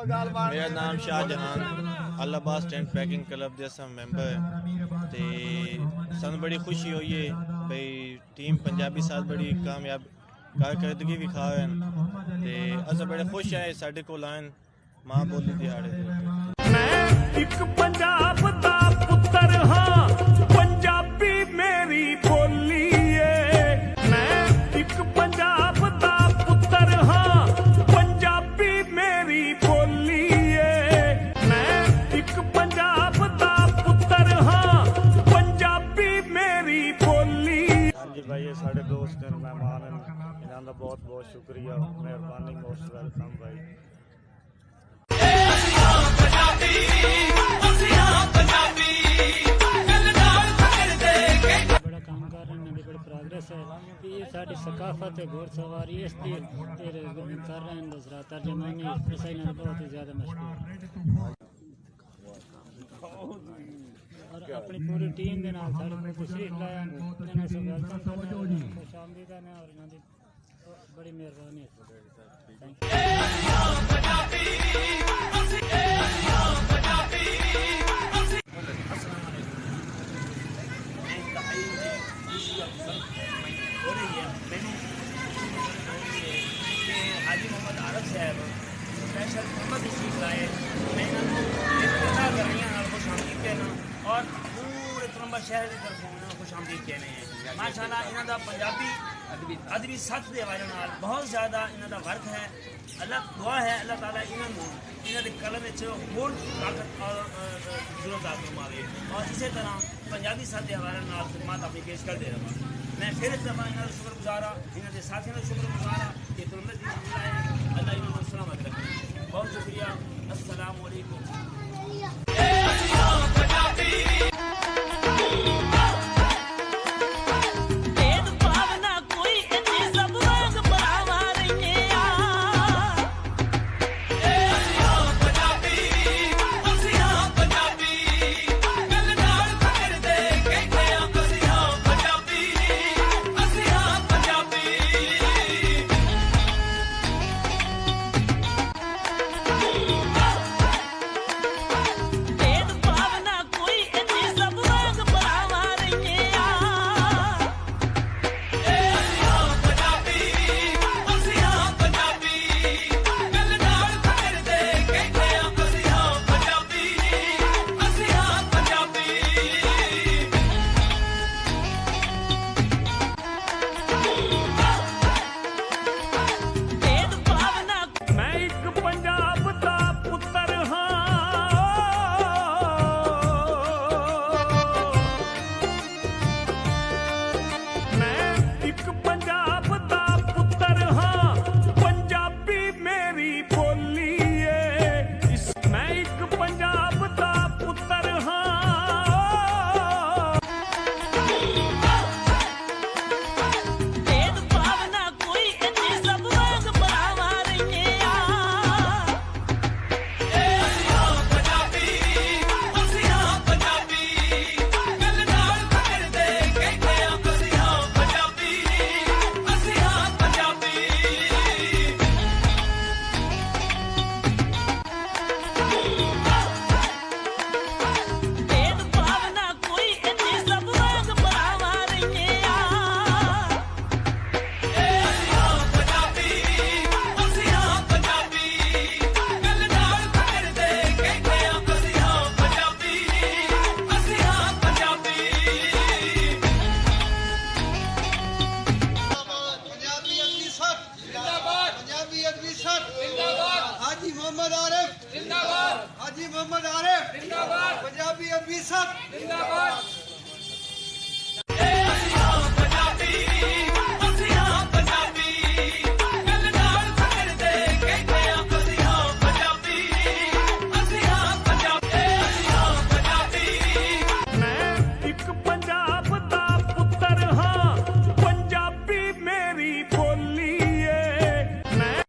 मेरा नाम Shah Jahan Allahabad stand packing club के अस मैंबर है तो सानू बड़ी खुशी हुई है भाई टीम पंजाबी साथ बड़ी कामयाब कारकर्दगी विखाए ते अस बड़े खुश है साडे कोल आन मां बोली दिहाड़े मैं एक पंजाब दा पुत्तर हां पंजाबी मेरी बोली है मैं एक पंजाब दा पुत्तर हां पंजाबी मेरी बोली है मैं एक पंजाब दा पुत्तर हां पंजाबी मेरी बोली। हाँ जी भाई, ये साढ़े दोस्त हैं, मेहमान हैं, इन्हों का बहुत बहुत शुक्रिया, मेहरबानी, मोस्ट वेलकम भाई। बड़ा काम कर रहे हैं, बड़ी प्रोग्रेस है, ये साड़ी सकाफत है घोड़सवारी इसकी कर रहे हैं दूसरा तर्जमानी इन्हें बहुत ही ज़्यादा मशहूर है और अपनी पूरी टीम के नाल साढ़े को तशरीफ लाया इन्होंने सब वेलकम करना खुश आमदीद है और इन्होंने बड़ी मेहरबानी हाजी मोहम्मद आरफ साहब स्पेशल मोहम्मद तशरीफ लाए मैं इन्होंने खुश आमदीद कहना और पूरे तुरंबा शहर की तरफ खुश आमदीद कहने हैं। माशाल्लाह इन्हों का पंजाबी अदबी सच के हवाले नाल बहुत ज़्यादा इन्हों का वर्क है। अल्लाह दुआ है अल्लाह ताला इन्होंने इन्हों के कलम होर ताकत और जरूरत फरमावे और इसी तरह पंजाबी सच के हवाले नाल खिदमत अपनी पेश करते रहा। मैं फिर इस दफ़ा इन्होंने शुक्रगुजार हाँ, इन्हों के साथियों का शुक्रगुजार हाँ कि तुरंत दी है अल्लाह इन्होंने सलामत रखे। बहुत शुक्रिया। अस्सलाम वालेकुम। हाजी मोहम्मद आरिफ जिंदाबाद। हाजी मोहम्मद आरिफ जिंदाबाद। पंजाबी अदबी सत जिंदाबाद।